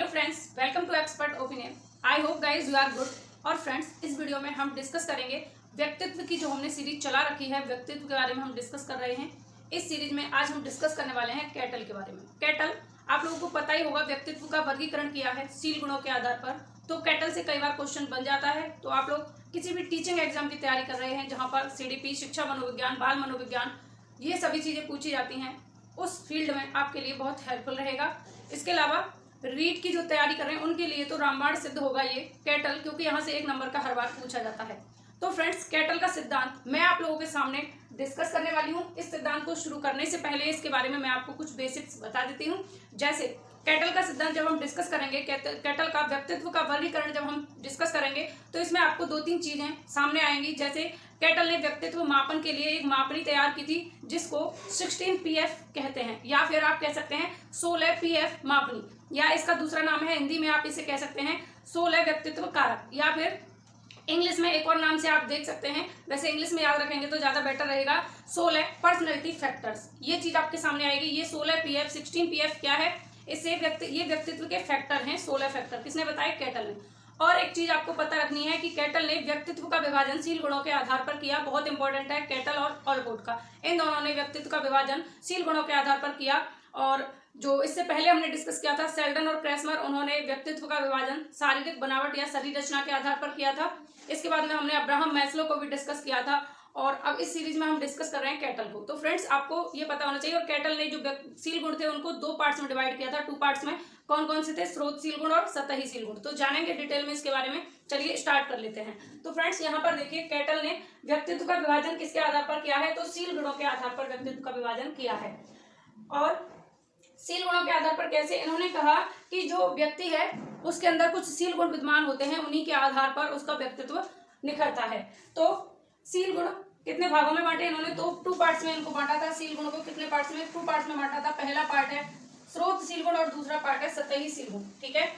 Friends, welcome to expert opinion. I hope guys you are good. और friends, इस video में हम discuss करेंगे व्यक्तित्व की जो हमने सीरीज चला रखी है, व्यक्तित्व के बारे में हम डिस्कस कर रहे हैं। इस सीरीज में आज हम डिस्कस करने वाले हैं कैटल के बारे में। कैटल आप लोगों को पता ही होगा, व्यक्तित्व का वर्गीकरण किया है सील गुणों के आधार पर। तो कैटल से कई बार क्वेश्चन बन जाता है। तो आप लोग किसी भी टीचिंग एग्जाम की तैयारी कर रहे हैं जहाँ पर CDP, शिक्षा मनोविज्ञान, बाल मनोविज्ञान, ये सभी चीजें पूछी जाती हैं, उस फील्ड में आपके लिए बहुत हेल्पफुल रहेगा। इसके अलावा रीट की जो तैयारी कर रहे हैं उनके लिए तो रामबाण सिद्ध होगा ये कैटल, क्योंकि यहाँ से 1 नंबर का हर बार पूछा जाता है। तो फ्रेंड्स, कैटल का सिद्धांत मैं आप लोगों के सामने डिस्कस करने वाली हूँ। इस सिद्धांत को शुरू करने से पहले इसके बारे में मैं आपको कुछ बेसिक्स बता देती हूँ। जैसे कैटल का सिद्धांत जब हम डिस्कस करेंगे, कैटल का व्यक्तित्व का वर्गीकरण जब हम डिस्कस करेंगे, तो इसमें आपको 2-3 चीजें सामने आएंगी। जैसे कैटल ने व्यक्तित्व मापन के लिए एक मापनी तैयार की थी जिसको 16 PF कहते हैं, या फिर आप कह सकते हैं 16 PF मापनी, या इसका दूसरा नाम है हिंदी में आप इसे कह सकते हैं 16 व्यक्तित्व कारक, या फिर इंग्लिश में एक और नाम से आप देख सकते हैं। वैसे इंग्लिश में याद रखेंगे तो ज्यादा बेटर रहेगा, 16 पर्सनैलिटी फैक्टर्स। ये चीज आपके सामने आएगी। ये 16 PF 16 PF क्या है? इससे ये व्यक्तित्व के फैक्टर हैं, 16 फैक्टर। किसने बताया? कैटल ने। और एक चीज आपको पता रखनी है कि कैटल ने व्यक्तित्व का विभाजन सील गुणों के आधार पर किया। बहुत इंपॉर्टेंट है कैटल और ऑलपोर्ट का। इन दोनों ने व्यक्तित्व का विभाजन सील गुणों के आधार पर किया। और जो इससे पहले हमने डिस्कस किया था, सेल्डन और क्रेसमर, उन्होंने व्यक्तित्व का विभाजन शारीरिक बनावट या शरीर रचना के आधार पर किया था। इसके बाद में हमने अब्राहम मैस्लो को भी डिस्कस किया था। और अब इस सीरीज में हम डिस्कस कर रहे हैं कैटल को। तो फ्रेंड्स, आपको ये पता होना चाहिए। और कैटल ने जो सील गुण थे उनको 2 पार्ट्स में डिवाइड किया था। 2 पार्ट्स में कौन कौन से थे? स्रोत सील गुण और सतही सील गुण। तो जानेंगे डिटेल में इसके बारे में। चलिए स्टार्ट कर लेते हैं। तो फ्रेंड्स, यहाँ पर देखिए, कैटल ने व्यक्तित्व का विभाजन किसके आधार पर किया है? तो सील गुणों के आधार पर व्यक्तित्व का विभाजन किया है। और सील गुणों के आधार पर कैसे? इन्होंने कहा कि जो व्यक्ति है उसके अंदर कुछ सील गुण विद्यमान होते हैं, उन्हीं के आधार पर उसका व्यक्तित्व निखरता है। तो सील गुण कितने भागों में बांटे इन्होंने? तो 2 पार्ट्स में इनको बांटा था। सील गुणों को कितने पार्ट्स में? 2 पार्ट्स में बांटा था। पहला पार्ट है स्रोत सील गुण और दूसरा पार्ट है सतही सील गुण। ठीक है,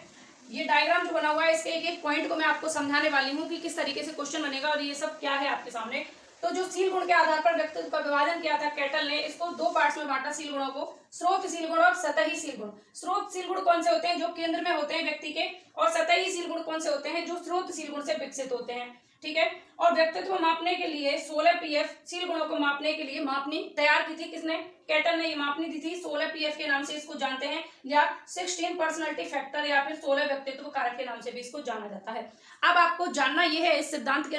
ये डायग्राम जो बना हुआ है, इसके एक एक पॉइंट को मैं आपको समझाने वाली हूँ कि किस तरीके से क्वेश्चन बनेगा और ये सब क्या है आपके सामने। तो जो सील गुण के आधार पर व्यक्तित्व का विभाजन किया था कैटल ने, इसको 2 पार्ट्स में बांटा सील गुणों को, स्रोत सील गुण और सतही सील गुण। स्रोत सील गुण कौन से होते हैं? जो केंद्र में होते हैं व्यक्ति के। और सतही सील गुण कौन से होते हैं? जो स्रोत सील गुण से विकसित होते हैं। ठीक है, और व्यक्तित्व मापने के लिए 16 PF सील गुणों को मापने के लिए मापनी तैयार की थी। किसने? कैटल ने ये मापनी दी थी। 16 PF के नाम से इसको जानते हैं, या 16 पर्सनैलिटी फैक्टर, या फिर 16 व्यक्तित्व कारक के नाम से भी इसको जाना जाता है। अब आपको जानना यह है इस सिद्धांत के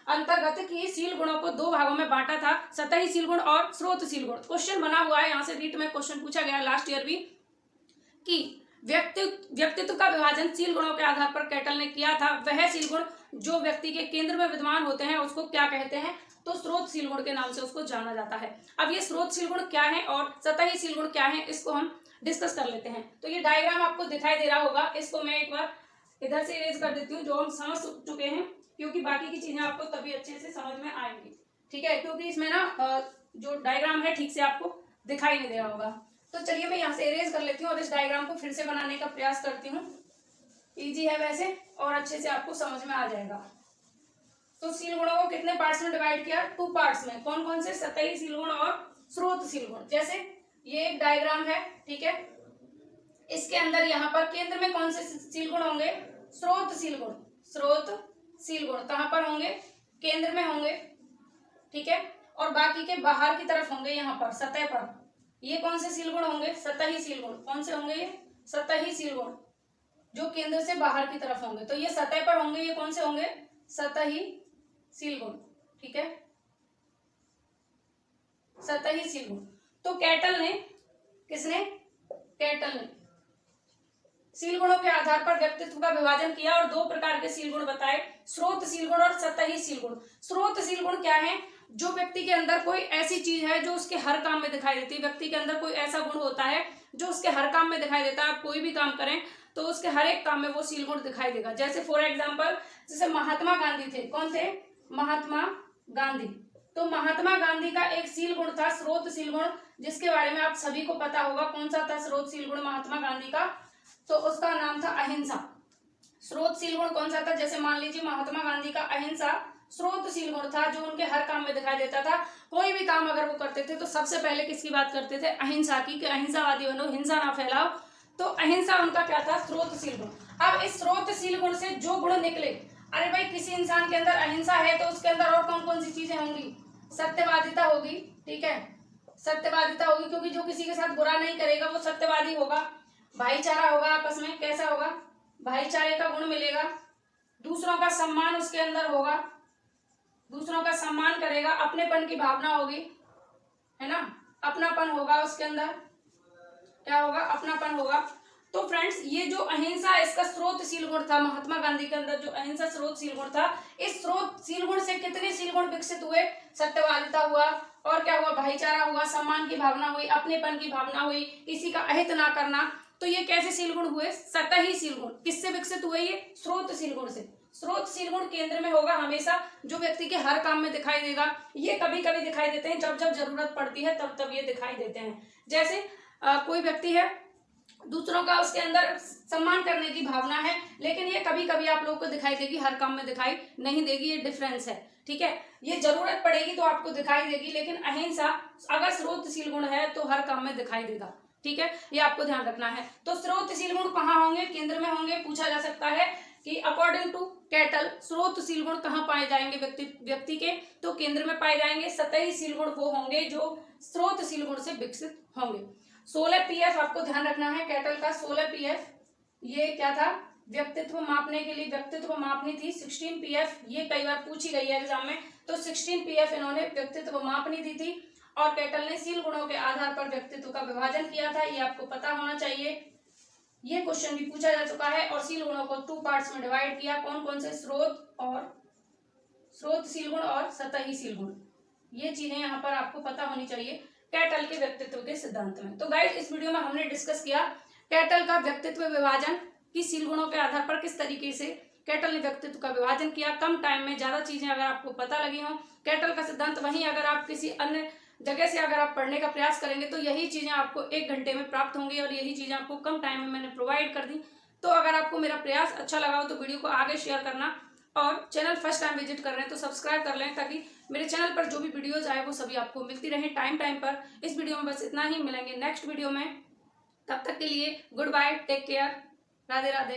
अंतर्गत कि सील गुणों को 2 भागों में बांटा था, सतही सील गुण और स्रोत सील गुण। क्वेश्चन बना हुआ है, यहाँ से रीट में क्वेश्चन पूछा गया लास्ट ईयर भी, कि व्यक्तित्व का विभाजन सील गुणों के आधार पर कैटल ने किया था। वह सील गुण जो व्यक्ति के केंद्र में विद्यमान होते हैं उसको क्या कहते हैं? तो स्रोत सील गुण के नाम से उसको जाना जाता है। अब ये स्रोत सील गुण क्या है और सतही सील गुण क्या है, इसको हम डिस्कस कर लेते हैं। तो ये डायग्राम आपको दिखाई दे रहा होगा। इसको मैं एक बार इधर से इरेज कर देती हूँ, जो हम समझ चुके हैं, क्योंकि बाकी की चीजें आपको तभी अच्छे से समझ में आएंगी। ठीक है, क्योंकि इसमें ना जो डायग्राम है ठीक से आपको दिखाई नहीं दे रहा होगा। तो चलिए मैं यहाँ से इरेज कर लेती हूँ और इस डायग्राम को फिर से बनाने का प्रयास करती हूँ। इजी है वैसे, और अच्छे से आपको समझ में आ जाएगा। तो सील गुणों को कितने पार्ट्स में डिवाइड किया? 2 पार्ट्स में। कौन कौन से? सतही सील गुण और स्रोत सील गुण। जैसे ये एक डायग्राम है, ठीक है, इसके अंदर यहाँ पर केंद्र में कौन से सील गुण होंगे? स्रोत सील गुण। स्रोत सील गुण कहाँ पर होंगे? केंद्र में होंगे। ठीक है, और बाकी के बाहर की तरफ होंगे, यहाँ पर सतह पर। ये कौन से सील गुण होंगे? सतही सील गुण। कौन से होंगे? ये सतही सील गुण, जो केंद्र से बाहर की तरफ होंगे। तो ये सतह पर होंगे। ये कौन से होंगे? सतही सील गुण। ठीक है, सतही सील गुण। तो कैटल ने, किसने? कैटल ने सील गुणों के आधार पर व्यक्तित्व का विभाजन किया और 2 प्रकार के सील गुण बताए, स्रोत सील गुण और सतही सील गुण। स्रोत सील गुण क्या है? जो व्यक्ति के अंदर कोई ऐसी चीज है जो उसके हर काम में दिखाई देती है। व्यक्ति के अंदर कोई ऐसा गुण होता है जो उसके हर काम में दिखाई देता है। आप कोई भी काम करें तो उसके हर एक काम में वो सील गुण दिखाई देगा। जैसे फॉर एग्जाम्पल, जैसे महात्मा गांधी थे। कौन थे? महात्मा गांधी। तो महात्मा गांधी का एक सील गुण था स्रोत सील गुण, जिसके बारे में आप सभी को पता होगा। कौन सा था स्रोत सील गुण महात्मा गांधी का? तो उसका नाम था अहिंसा। स्रोत सील गुण कौन सा था? जैसे मान लीजिए महात्मा गांधी का अहिंसा स्रोत सील गुण था, जो उनके हर काम में दिखाई देता था। कोई भी काम अगर वो करते थे तो सबसे पहले किसकी बात करते थे? अहिंसा की, कि अहिंसावादी बनो, हिंसा ना फैलाओ। तो अहिंसा उनका क्या था, स्रोतशील गुण। अब इस स्रोतशील गुण से जो गुण निकले, अरे भाई किसी इंसान के अंदर अहिंसा है तो उसके अंदर और कौन कौन सी चीजें होंगी, सत्यवादिता होगी, ठीक है, सत्यवादिता होगी, क्योंकि जो किसी के साथ बुरा नहीं करेगा वो सत्यवादी होगा। भाईचारा होगा, आपस में कैसा होगा, भाईचारे का गुण मिलेगा। दूसरों का सम्मान उसके अंदर होगा, दूसरों का सम्मान करेगा, अपनेपन की भावना होगी, है ना, अपनापन होगा उसके अंदर, क्या होगा, अपनापन होगा। तो फ्रेंड्स ये जो अहिंसा इसका स्रोतशील गुण था, महात्मा गांधी के अंदर जो अहिंसा स्रोतशील गुण था, इस स्रोतशील गुण से कितने शील गुण विकसित हुए, सत्यवादिता हुआ, और क्या हुआ, भाईचारा हुआ, सम्मान की भावना हुई, अपनेपन की भावना हुई, किसी का अहित ना करना। तो ये कैसे शील गुण हुए, सतही शील गुण। किससे विकसित हुए, ये स्रोतशील गुण से। स्रोतशील गुण केंद्र में होगा हमेशा, जो व्यक्ति के हर काम में दिखाई देगा। ये कभी कभी दिखाई देते हैं, जब जब जरूरत पड़ती है तब तब ये दिखाई देते हैं। जैसे कोई व्यक्ति है, दूसरों का उसके अंदर सम्मान करने की भावना है, लेकिन ये कभी कभी आप लोगों को दिखाई देगी, हर काम में दिखाई नहीं देगी, ये डिफरेंस है, ठीक है। ये जरूरत पड़ेगी तो आपको दिखाई देगी, लेकिन अहिंसा अगर स्रोतशील गुण है तो हर काम में दिखाई देगा, ठीक है, ये आपको ध्यान रखना है। तो स्रोतशील गुण कहाँ होंगे, केंद्र में होंगे। पूछा जा सकता है कि अकॉर्डिंग टू कैटल स्रोतशील गुण कहाँ पाए जाएंगे व्यक्ति के, तो केंद्र में पाए जाएंगे। सतही शील गुण वो होंगे जो स्रोतशील गुण से विकसित होंगे। 16 पीएफ आपको ध्यान रखना है, कैटल का 16 पीएफ, ये क्या था, व्यक्तित्व मापने के लिए व्यक्तित्व मापनी थी। 16 पीएफ ये कई बार पूछी गई है एग्जाम में, तो 16 पीएफ इन्होंने व्यक्तित्व मापनी दी थी। और कैटल ने शील गुणों के आधार पर व्यक्तित्व का विभाजन किया था, ये आपको पता होना चाहिए। ये क्वेश्चन भी पूछा जा चुका है। और शील गुणों को 2 पार्ट्स में डिवाइड किया, कौन कौन से, स्रोतशील गुण और सतही शील गुण। ये चीजें यहाँ पर आपको पता होनी चाहिए कैटल के व्यक्तित्व के सिद्धांत में। तो गाइस इस वीडियो में हमने डिस्कस किया कैटल का व्यक्तित्व विभाजन की शील गुणों के आधार पर किस तरीके से कैटल ने व्यक्तित्व का विभाजन किया। कम टाइम में ज्यादा चीजें अगर आपको पता लगी हो, कैटल का सिद्धांत वहीं अगर आप किसी अन्य जगह से अगर आप पढ़ने का प्रयास करेंगे तो यही चीजें आपको 1 घंटे में प्राप्त होंगी, और यही चीजें आपको कम टाइम में मैंने प्रोवाइड कर दी। तो अगर आपको मेरा प्रयास अच्छा लगा हो तो वीडियो को आगे शेयर करना, और चैनल फर्स्ट टाइम विजिट कर रहे हैं तो सब्सक्राइब कर लें, ताकि मेरे चैनल पर जो भी वीडियोज आए वो सभी आपको मिलती रहे टाइम पर। इस वीडियो में बस इतना ही, मिलेंगे नेक्स्ट वीडियो में, तब तक के लिए goodbye, take care, Radhe Radhe.